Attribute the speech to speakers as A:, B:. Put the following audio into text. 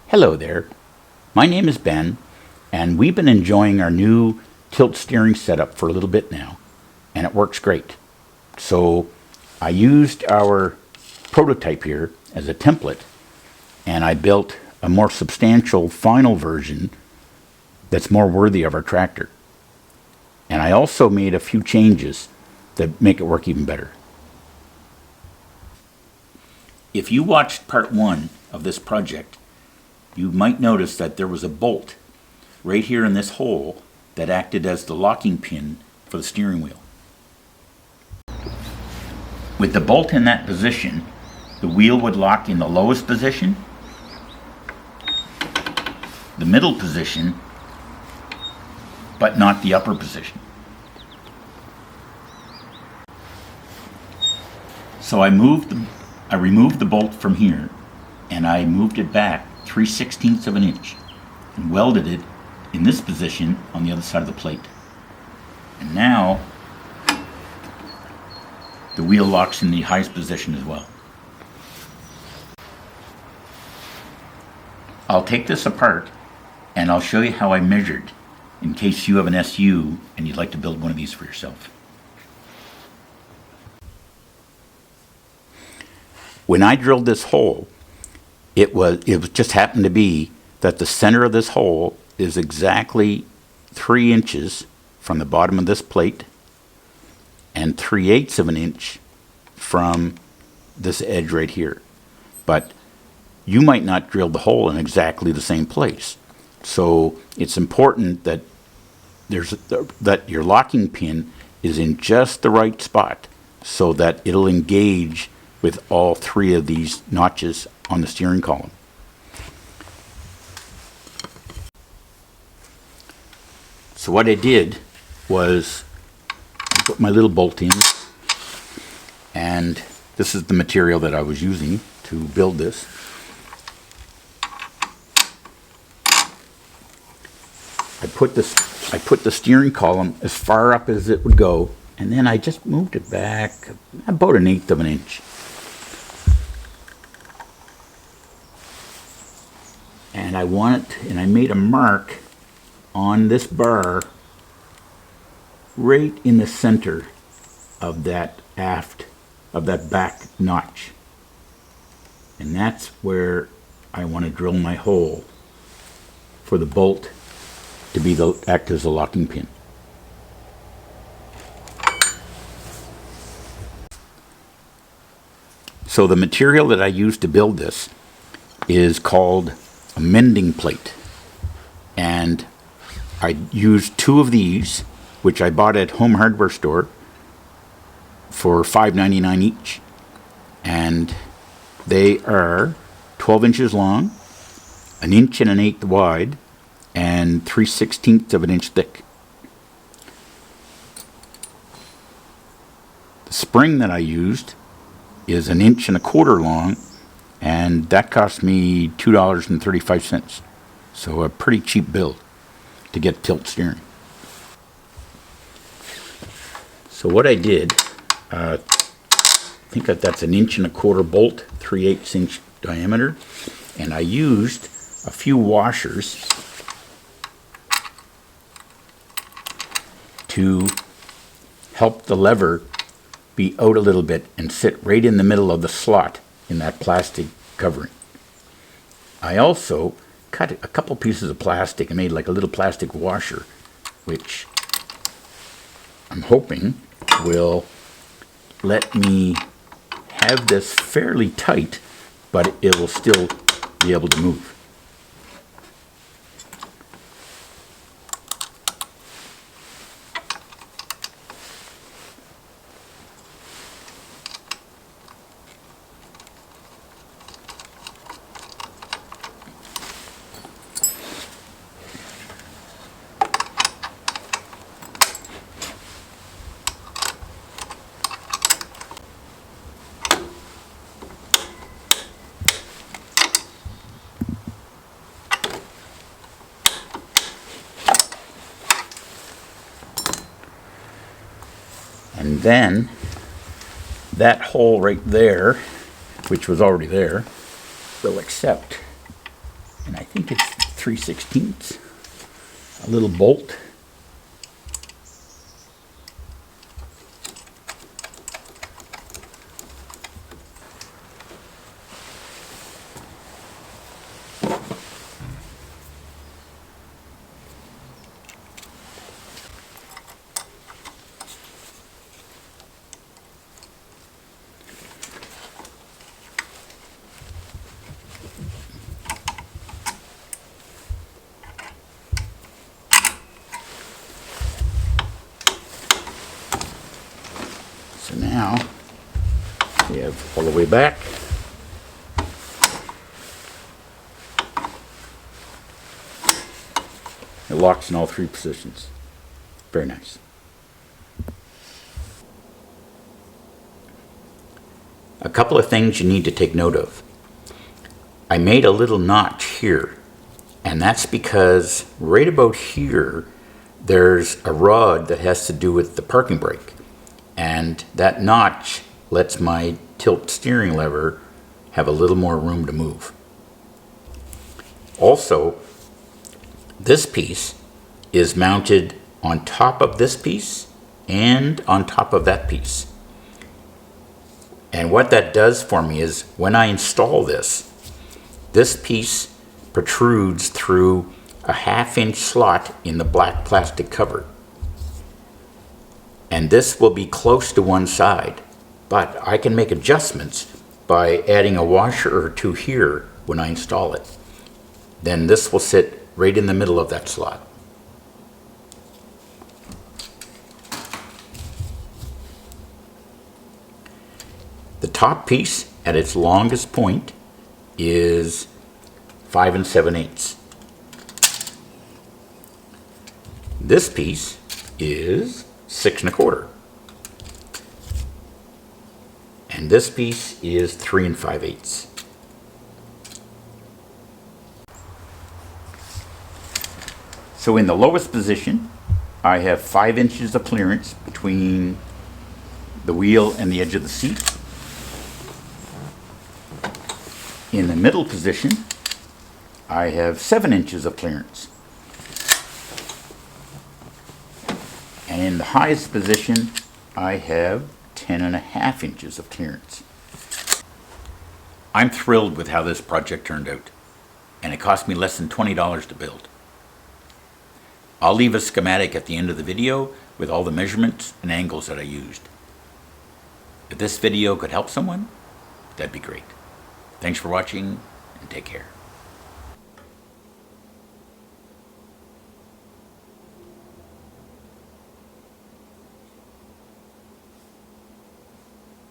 A: Hello there, my name is Ben, and we've been enjoying our new tilt steering setup for a little bit now, and it works great. So I used our prototype here as a template, and I built a more substantial final version that's more worthy of our tractor. And I also made a few changes that make it work even better. If you watched part 1 of this project, you might notice that there was a bolt right here in this hole that acted as the locking pin for the steering wheel. With the bolt in that position, the wheel would lock in the lowest position, the middle position, but not the upper position. So I removed the bolt from here, and I moved it back 3/16 of an inch and welded it in this position on the other side of the plate. And now the wheel locks in the highest position as well. I'll take this apart and I'll show you how I measured in case you have an SU and you'd like to build one of these for yourself. When I drilled this hole, it just happened to be that the center of this hole is exactly 3 inches from the bottom of this plate and 3/8 of an inch from this edge right here. But you might not drill the hole in exactly the same place. So it's important that that your locking pin is in just the right spot so that it'll engage with all 3 of these notches on the steering column. So what I did was I put my little bolt in, and this is the material that I was using to build this. I put the steering column as far up as it would go, and then I just moved it back about 1/8 of an inch. And I made a mark on this bar right in the center of that back notch. And that's where I want to drill my hole for the bolt to act as a locking pin. So the material that I used to build this is called a mending plate, and I used 2 of these, which I bought at Home Hardware store for $5.99 each, and they are 12 inches long, 1 1/8 wide, and 3/16 of an inch thick. The spring that I used is 1 1/4 long, and that cost me $2.35. So a pretty cheap build to get tilt steering. So what I did, I think that's 1 1/4 bolt, 3/8 inch diameter, and I used a few washers to help the lever be out a little bit and sit right in the middle of the slot in that plastic covering. I also cut a couple pieces of plastic and made like a little plastic washer, which I'm hoping will let me have this fairly tight, but it will still be able to move. And then that hole right there, which was already there, will accept and I think it's 3/16, a little bolt. So now we have all the way back. It locks in all three positions. Very nice. A couple of things you need to take note of. I made a little notch here, and that's because right about here there's a rod that has to do with the parking brake, and that notch lets my tilt steering lever have a little more room to move. Also, this piece is mounted on top of this piece and on top of that piece. And what that does for me is when I install this piece protrudes through a 1/2-inch slot in the black plastic cover. And this will be close to one side, but I can make adjustments by adding a washer or two here when I install it. Then this will sit right in the middle of that slot. The top piece at its longest point is 5 7/8. This piece is 6 1/4. And this piece is 3 5/8. So in the lowest position, I have 5 inches of clearance between the wheel and the edge of the seat. In the middle position, I have 7 inches of clearance. And in the highest position, I have 10.5 inches of clearance. I'm thrilled with how this project turned out, and it cost me less than $20 to build. I'll leave a schematic at the end of the video with all the measurements and angles that I used. If this video could help someone, that'd be great. Thanks for watching, and take care.